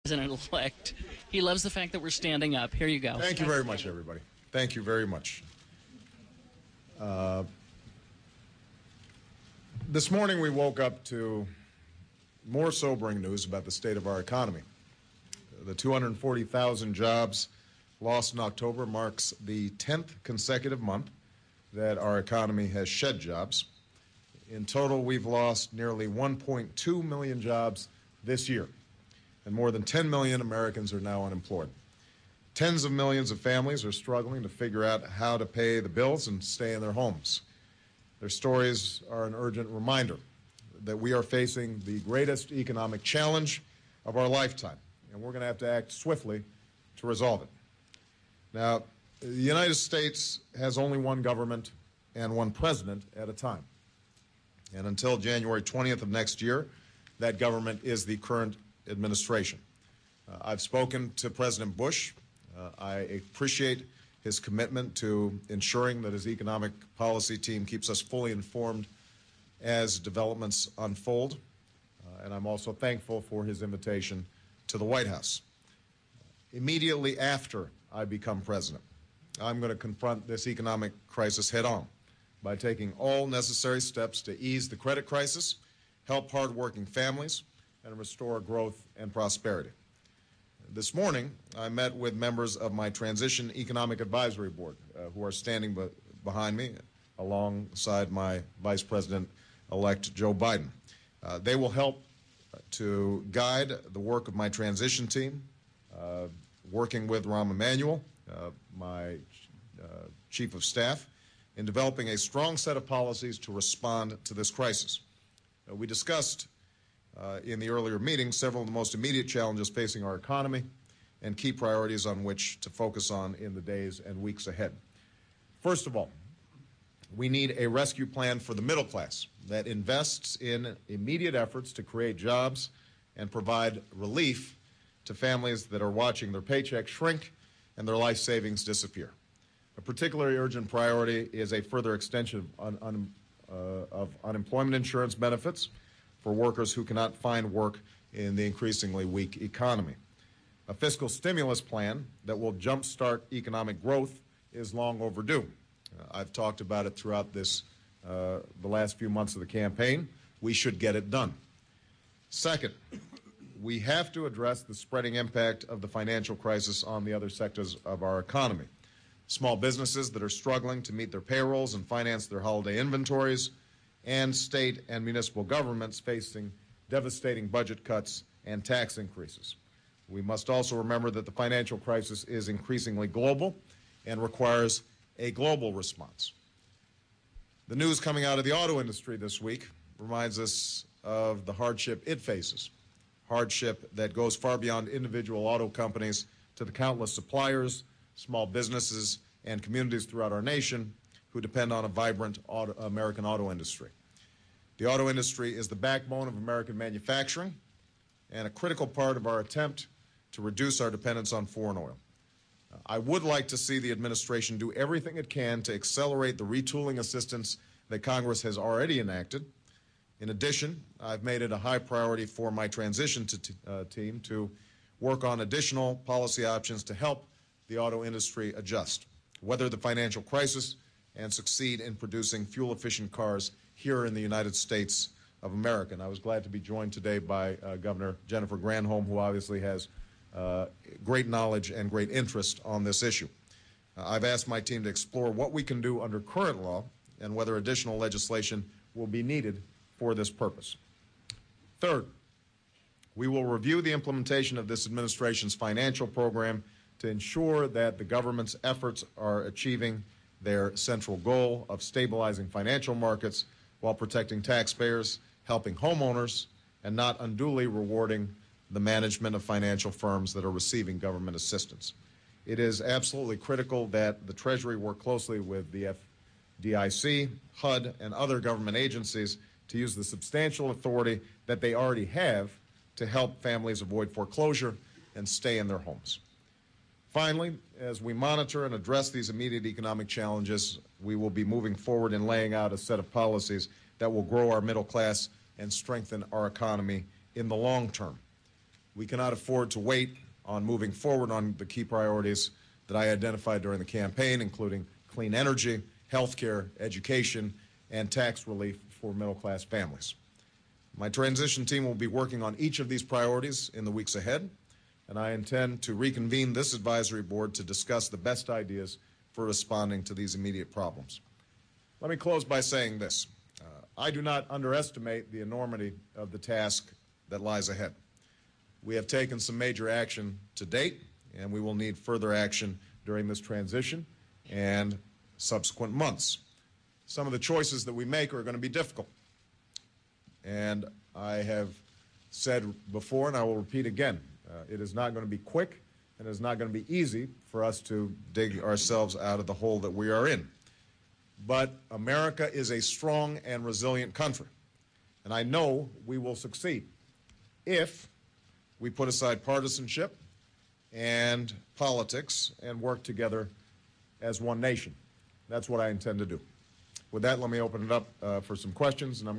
President-elect. He loves the fact that we're standing up. Here you go. Thank you very much, everybody. Thank you very much. This morning we woke up to more sobering news about the state of our economy. The 240,000 jobs lost in October marks the 10th consecutive month that our economy has shed jobs. In total, we've lost nearly 1.2 million jobs this year, and more than 10 million Americans are now unemployed. Tens of millions of families are struggling to figure out how to pay the bills and stay in their homes. Their stories are an urgent reminder that we are facing the greatest economic challenge of our lifetime, and we're going to have to act swiftly to resolve it. Now, the United States has only one government and one president at a time. And until January 20th of next year, that government is the current administration. I've spoken to President Bush. I appreciate his commitment to ensuring that his economic policy team keeps us fully informed as developments unfold. And I'm also thankful for his invitation to the White House. Immediately after I become president, I'm going to confront this economic crisis head on by taking all necessary steps to ease the credit crisis, help hardworking families, and restore growth and prosperity. This morning, I met with members of my Transition Economic Advisory Board, who are standing behind me alongside my Vice President-elect Joe Biden. They will help to guide the work of my transition team, working with Rahm Emanuel, my Chief of Staff, in developing a strong set of policies to respond to this crisis. We discussed in the earlier meeting several of the most immediate challenges facing our economy and key priorities on which to focus on in the days and weeks ahead. First of all, we need a rescue plan for the middle class that invests in immediate efforts to create jobs and provide relief to families that are watching their paychecks shrink and their life savings disappear. A particularly urgent priority is a further extension of unemployment insurance benefits for workers who cannot find work in the increasingly weak economy. A fiscal stimulus plan that will jumpstart economic growth is long overdue. I've talked about it throughout the last few months of the campaign. We should get it done. Second, we have to address the spreading impact of the financial crisis on the other sectors of our economy. Small businesses that are struggling to meet their payrolls and finance their holiday inventories, and state and municipal governments facing devastating budget cuts and tax increases. We must also remember that the financial crisis is increasingly global and requires a global response. The news coming out of the auto industry this week reminds us of the hardship it faces, hardship that goes far beyond individual auto companies to the countless suppliers, small businesses, and communities throughout our nation who depend on a vibrant American auto industry. The auto industry is the backbone of American manufacturing and a critical part of our attempt to reduce our dependence on foreign oil. I would like to see the administration do everything it can to accelerate the retooling assistance that Congress has already enacted. In addition, I've made it a high priority for my transition team to work on additional policy options to help the auto industry adjust, weather the financial crisis, and succeed in producing fuel-efficient cars here in the United States of America. And I was glad to be joined today by Governor Jennifer Granholm, who obviously has great knowledge and great interest on this issue. I've asked my team to explore what we can do under current law and whether additional legislation will be needed for this purpose. Third, we will review the implementation of this administration's financial program to ensure that the government's efforts are achieving their central goal of stabilizing financial markets while protecting taxpayers, helping homeowners, and not unduly rewarding the management of financial firms that are receiving government assistance. It is absolutely critical that the Treasury work closely with the FDIC, HUD, and other government agencies to use the substantial authority that they already have to help families avoid foreclosure and stay in their homes. Finally, as we monitor and address these immediate economic challenges, we will be moving forward in laying out a set of policies that will grow our middle class and strengthen our economy in the long term. We cannot afford to wait on moving forward on the key priorities that I identified during the campaign, including clean energy, health care, education, and tax relief for middle-class families. My transition team will be working on each of these priorities in the weeks ahead, and I intend to reconvene this advisory board to discuss the best ideas for responding to these immediate problems. Let me close by saying this. I do not underestimate the enormity of the task that lies ahead. We have taken some major action to date, and we will need further action during this transition and subsequent months. Some of the choices that we make are going to be difficult. And I have said before, and I will repeat again, it is not going to be quick, and it is not going to be easy for us to dig ourselves out of the hole that we are in. But America is a strong and resilient country, and I know we will succeed if we put aside partisanship and politics and work together as one nation. That's what I intend to do. With that, let me open it up for some questions, and I'm